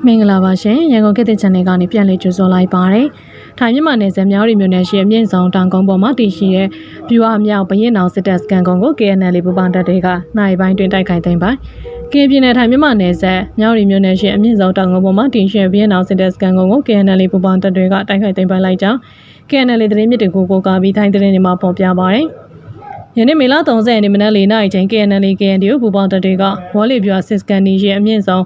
မင်္ဂလာပါရှင်ရန်ကုန်ခေတ်သစ် channel ကနေပြန်လည်ကြိုဆိုလိုက်ပါတယ်။ထိုင်းမြန်မာနယ်စပ်မြောက်ရီမြို့နယ်ရှိအမြင့်ဆုံးတောင်ကုန်းပေါ်မှာတည်ရှိတဲ့ဗျူဟာမြောက်ဘရင်အောင်စစ်တပ်စကန်ကုန်းကို KNL ပူပေါင်းတပ်တွေကနိုင်ပိုင်းတွင်တိုက်ခိုက်သိမ်းပိုင်။ကင်းပြည်နယ်ထိုင်းမြန်မာနယ်စပ်မြောက်ရီမြို့နယ်ရှိအမြင့်ဆုံးတောင်ကုန်းပေါ်မှာတည်ရှိဘရင်အောင်စစ်တပ်စကန်ကုန်းကို KNL ပူပေါင်းတပ်တွေကတိုက်ခိုက်သိမ်းပိုင်လိုက်ကြောင်း KNL သတင်းမြစ်တွေကိုကာပြီးထိုင်းသတင်းတွေမှာဖော်ပြပါတယ်။ယနေ့မေလ30ရက်နေ့မနက်4:00နာရီချိန် KNL-KNDO ပူပေါင်းတပ်တွေကဝေါ်လီဗျူဟာစစ်စကန်နီရှိအမြင့်ဆုံး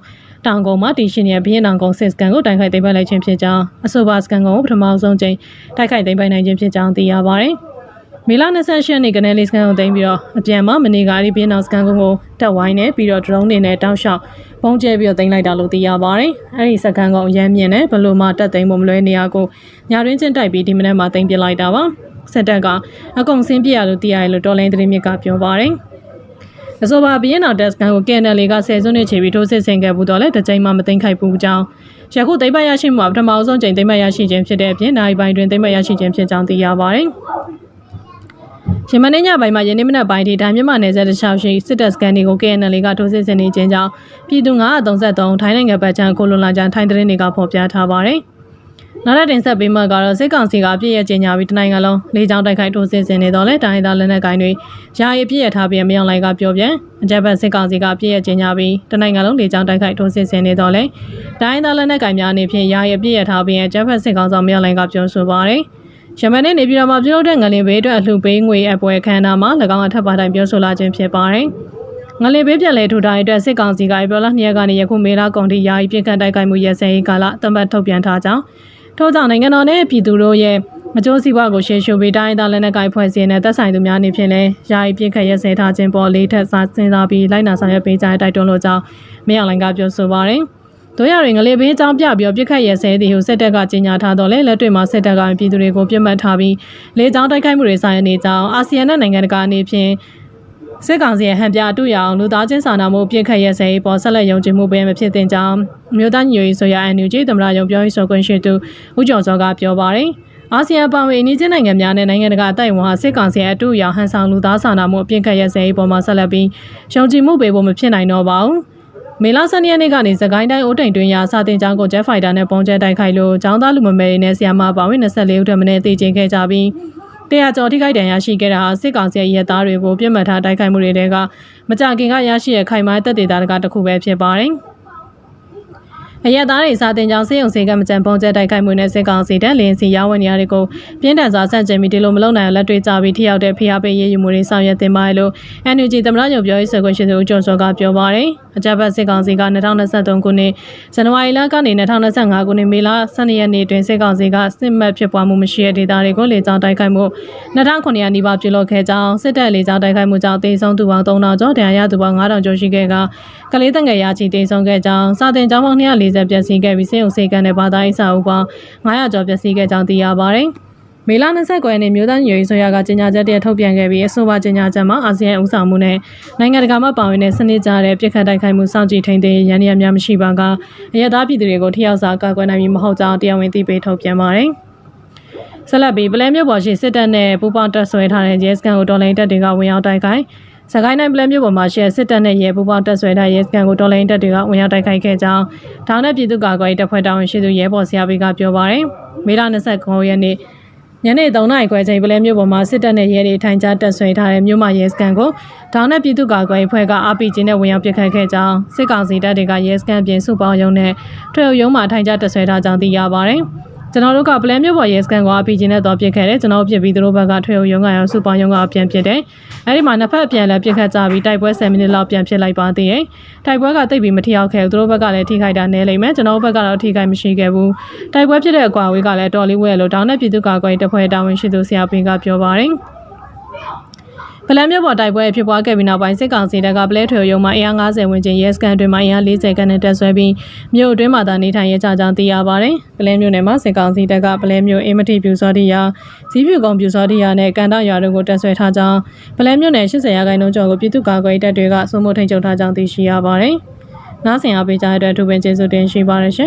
တောင်ကုန်းမှာတည်ရှိနေတဲ့ဘရင်အောင်ကုန်းစစ်စကန်ကိုတိုက်ခိုက်သိမ်းပိုက်လိုက်ခြင်းဖြစ်ကြောင်းအဆိုပါစကန်ကုန်းကိုပထမဆုံးချိန်တိုက်ခိုက်သိမ်းပိုက်နိုင်ခြင်းဖြစ်ကြောင်းသိရပါတယ်။မေလ28ရက်နေ့ကနေလီစကန်ကိုသိမ်းပြီးတော့အပြန်မှာမနေ့ကဘရင်အောင်စကန်ကုန်းကိုတက်ဝိုင်းနေပြီးတော့ drone တွေနဲ့တောက်လျှောက်ပုံကျဲပြီးတော့သိမ်းလိုက်တာလို့သိရပါတယ်။အဲဒီစကန်ကုန်းအရမ်းမြင့်နဲ့ဘလို့မှတက်သိမ်းဖို့မလွဲနေရကိုညာတွင်းချင်းတိုက်ပြီးဒီမနေ့မှသိမ်းပစ်လိုက်တာပါ။စစ်တပ်ကအကုန်ဆင်းပြရလို့သိရတယ်လို့တော်လိုင်းသတင်းမြစ်ကပြောပါတယ်။အဆိုပါဘရင်အောင်တက်စကန်ကို KNL က10စုနှစ်ချီပြီးထိုးစစ်ဆင်ခဲ့ဘူးတော့လည်းတစ်ကြိမ်မှမသိမ်းခိုက်ဘူးကြောင်းယခုသိမ်းပိုက်ရရှိမှုမှာပထမဆုံးချိန်သိမ်းပိုက်ရရှိခြင်းဖြစ်တဲ့အပြင်နိုင်ပိုင်းတွင်သိမ်းပိုက်ရရှိခြင်းဖြစ်ကြောင်းသိရပါတယ်။ရမနေ့ညပိုင်းမှာယနေ့မနက်ပိုင်းထိဒါမြန်မာနယ်စပ်တစ်လျှောက်ရှိစစ်တပ်စကန်တွေကို KNL ကထိုးစစ်ဆင်နေခြင်းကြောင့်ပြည်သူ933ထိုင်းနိုင်ငံဘက်ခြမ်းကိုလွန်လာကြောင်းထိုင်းသတင်းတွေကဖော်ပြထားပါတယ်။နောက်ထပ်တင်ဆက်ပေးမှကတော့စစ်ကောင်စီကပြည့်ရကျင်းညာပြီးတနိုင်ငံလုံးလေးချောင်းတိုက်ခိုက်ထိုးစစ်ဆင်နေတော့လဲတိုင်းဒေသလက်နက်ကိုင်တွေယာယီပြည့်ရထားပြီးမြောင်လိုက်ကပြောပြန်အကြမ်းဖက်စစ်ကောင်စီကပြည့်ရကျင်းညာပြီးတနိုင်ငံလုံးလေးချောင်းတိုက်ခိုက်ထိုးစစ်ဆင်နေတော့လဲတိုင်းဒေသလက်နက်ကိုင်များအနေဖြင့်ယာယီပြည့်ရထားပြီးအကြမ်းဖက်စစ်ကောင်ဆောင်မြောင်လိုက်ကပြောဆိုပါတယ်။ရမန်နဲ့နေပြည်တော်မှာပြုလုပ်တဲ့ငလင်ဘေးအတွက်အလှူပေးငွေအပွဲခမ်းနားမှာ၎င်းအထက်ပါတိုင်းပြောဆိုလာခြင်းဖြစ်ပါတယ်။ငလင်ဘေးပြန်လည်ထူထောင်အတွက်စစ်ကောင်စီကဧပြီလ2ရက်ကနေယခုမေလကုန်ထိယာယီပြစ်ခတ်တိုက်ခိုက်မှုရဲစဲရေးကာလသတ်မှတ်ထုတ်ပြန်ထားကြောင်းထို့ကြောင့်နိုင်ငံတော်နဲ့ပြည်သူတို့ရဲ့အကျိုးစီးပွားကိုရှေ့ရှုပြီးတိုင်းဒေသလက်နက်ကိုင်ဖွဲ့စည်းတဲ့သက်ဆိုင်သူများအနေဖြင့်လည်းယာယီပြစ်ခတ်ရဲစဲထားခြင်းပေါ်လေးထက်စားစဉ်းစားပြီးလိုက်နာဆောင်ရွက်ပေးကြတဲ့တိုက်တွန်းလို့ကြောင်းမြောင်လိုင်းကပြောဆိုပါတယ်။တို့ရရင်ငလေဘေးအကြောင်းပြပြီးပြစ်ခတ်ရဲစဲသည်ဟုစစ်တပ်ကကြေညာထားတော့လဲလက်တွေ့မှာစစ်တပ်ကပြည်သူတွေကိုပြစ်မှတ်ထားပြီးလေကြောင်းတိုက်ခိုက်မှုတွေဆိုင်နေကြောင်းအာဆီယံနဲ့နိုင်ငံတကာအနေဖြင့်စစ်ကောင်စီရဲ့ဟန်ပြအတူရအောင်လူသားချင်းစာနာမှုပြစ်ခတ်ရဲစဲပေါ်ဆက်လက်ယုံကြည်မှုပေးမဖြစ်တဲ့ကြောင်းမြို့သားညွေဆိုရ NUG သမ္မတရုံပြောရေးဆိုခွင့်ရှိသူဦးကျော်စောကပြောပါတယ်။အာဆီယံပါဝင်အနီးချင်းနိုင်ငံများနဲ့နိုင်ငံတကာအတိုက်အဝန်ဟာစစ်ကောင်စီရဲ့အတူရဟန်ဆောင်လူသားစာနာမှုအပြစ်ခတ်ရဲစဲပေါ်မှာဆက်လက်ပြီးယုံကြည်မှုပေးဖို့မဖြစ်နိုင်တော့ပါဘူး။မေလ12ရက်နေ့ကနေစကိုင်းတိုင်းအိုးတိန်တွင်ရာစာတင်ကျောင်းကိုဂျက်ဖိုက်တာနဲ့ပုံကျဲတိုက်ခိုက်လို့ကျောင်းသားလူမမယ်တွေနဲ့ဆရာမပါဝင်24ဦးထက်မနည်းသေကျေခဲ့ကြပြီးတရားကျော်ထိခိုက်ဒဏ်ရာရှိခဲ့တာဟာစစ်ကောင်စီရဲ့ရဲသားတွေကိုပြစ်မှတ်ထားတိုက်ခိုက်မှုတွေကမကြခင်ကရရှိတဲ့ခိုင်မာသက်သေသားတခုပဲဖြစ်ပါတယ်။အရက်သားတွေစာတင်ကြောင်းစေယုံစေကမကြံပုံကျဲတိုက်ခိုက်မှုနဲ့စစ်ကောင်စီတပ်လင်းစီရောင်းဝယ်နေရတွေကိုပြင်းထန်စွာဆန့်ကျင်ပြီးဒီလိုမလုပ်နိုင်လက်တွေ့ကြပြီးထိရောက်တဲ့ဖိအားပေးရေးယူမှုတွေဆောင်ရွက်တင်ပါတယ်လို့ NUG သမ္မတရုံပြောရေးဆိုခွင့်ရှိသူဦးကျော်စောကပြောပါတယ်။အကြမ်းဖက်စစ်ကောင်စီက2023ခုနှစ်ဇန်နဝါရီလကနေ2025ခုနှစ်မေလ12ရက်နေ့တွင်စစ်ကောင်စီကစစ်မှတ်ဖြစ်ပွားမှုမရှိတဲ့ဒေသတွေကိုလေကြောင်းတိုက်ခိုက်မှု2900နီးပါးပြုလုပ်ခဲ့ကြောင်းစစ်တပ်လေကြောင်းတိုက်ခိုက်မှုကြောင့်သေဆုံးသူပေါင်း3000ကျော်ဒဏ်ရာရသူပေါင်း9000ကျော်ရှိခဲ့ကလေးတငယ်ရာချီသေဆုံးခဲ့ကြောင်းစာတင်ကျောင်းပေါင်း240ပျက်စီးခဲ့ပြီးစေယုံစေကန်နဲ့ဘာသာရေးစာအုပ်ပေါင်း900ကျော်ပျက်စီးခဲ့ကြောင်းသိရပါတယ်။မေလ29ရက်နေ့မြို့သားညွေဆိုရကကြေညာချက်တရထုတ်ပြန်ခဲ့ပြီးအဆိုပါကြေညာချက်မှာအာဆီယံဦးဆောင်မှုနဲ့နိုင်ငံတကာမှပါဝင်တဲ့စနစ်ကြတဲ့ပြစ်ခတ်တိုက်ခိုက်မှုစောင့်ကြည့်ထိန်းသိမ်းရန်ရများမရှိပါကအရသားပြည်သူတွေကိုထိရောက်စွာကာကွယ်နိုင်ပြီးမဟုတ်ကြောင်းတရားဝင်သိပေးထုတ်ပြန်ပါတယ်။ဆက်လက်ပြီးပလဲမြို့ပေါ်ရှိစစ်တပ်နဲ့ပူးပေါင်းတပ်ဆွဲထားတဲ့ရဲစခန်းကိုတော်လိုင်းတပ်တွေကဝင်ရောက်တိုက်ခိုက်စကိုင်းတိုင်းပလဲမြို့ပေါ်မှာရှိစစ်တပ်နဲ့ရဲပူးပေါင်းတပ်ဆွဲထားရဲစခန်းကိုတော်လိုင်းတပ်တွေကဝင်ရောက်တိုက်ခိုက်ခဲ့ကြောင်းဒေါင်းနဲ့ပြည်သူ့ကာကွယ်ရေးတပ်ဖွဲ့တာဝန်ရှိသူရဲဘော်ဆရာဘေးကပြောပါတယ်။မေလ29ရက်နေ့ညနေ3နာရီခွဲချိန်ပလဲမြို့ပေါ်မှာစစ်တပ်နဲ့ရဲတွေထိုင်ကြားတပ်ဆွဲထားတဲ့မြို့မရဲစခန်းကိုဒေါင်းနဲ့ပြည်သူ့ကာကွယ်ရေးအဖွဲ့က RPG နဲ့ဝင်ရောက်ပစ်ခတ်ခဲ့ကြောင်းစစ်ကောင်စီတပ်တွေကရဲစခန်းပြင်စုပေါင်းရုံးနဲ့ထွေအုပ်ရုံးမှာထိုင်ကြားတပ်ဆွဲထားကြောင်းသိရပါတယ်။ကျွန်တော်တို့ကပလဲမြို့ပေါ်ရဲစခန်းကို RPG နဲ့တော့ပစ်ခဲ့တယ်ကျွန်တော်ဖြစ်ပြီးသူတို့ဘက်ကထွေအုပ်ရုံးကရောစုပေါင်းရုံးကပြန်ဖြစ်တယ်အဲ့ဒီမှာနှစ်ဖက်ပြန်လဲပစ်ခတ်ကြပြီးတိုက်ပွဲ10မိနစ်လောက်ပြန်ဖြစ်လိုက်ပါသေးတယ်တိုက်ပွဲကတိတ်ပြီးမထိရောက်ခဲ့ဘူးသူတို့ဘက်ကလည်းထိခိုက်တာနည်းလိမ့်မယ်ကျွန်တော်တို့ဘက်ကတော့ထိခိုက်မရှိခဲ့ဘူးတိုက်ပွဲဖြစ်တဲ့အကွာအဝေးကလည်းတော်လေးဝဲလို့တောင်းတဲ့ပြည်သူ့ကာကွယ်ရေးတပ်ဖွဲ့တာဝန်ရှိသူဆရာပင်ကပြောပါတယ်ပလဲမြို့ပေါ်တိုက်ပွဲဖြစ်ပွားခဲ့ပြီးနောက်ပိုင်းစစ်ကောင်စီတပ်ကပလဲထွေရုံမှာအင်အား90ဝန်းကျင်ရဲစခန်းအတွင်းမှာအင်အား40ခန်းနဲ့တပ်ဆွဲပြီးမြို့အတွင်းမှာသာနေထိုင်ရကြကြောင်းသိရပါတယ်။ပလဲမြို့နယ်မှာစစ်ကောင်စီတပ်ကပလဲမြို့အင်မတိပြူစောတိယာဇီးပြူကုန်းပြူစောတိယာနဲ့ကန်တရွာတို့ကိုတပ်ဆွဲထားကြောင်းပလဲမြို့နယ်80ရာခိုင်နှုန်းကျော်ကိုပြည်သူ့ကာကွယ်ရေးတပ်တွေကစိုးမိုးထိန်းချုပ်ထားကြောင်းသိရှိရပါတယ်။နားဆင်အားပေးကြတဲ့အတွက်အထူးပင်ကျေးဇူးတင်ရှိပါတယ်ရှင်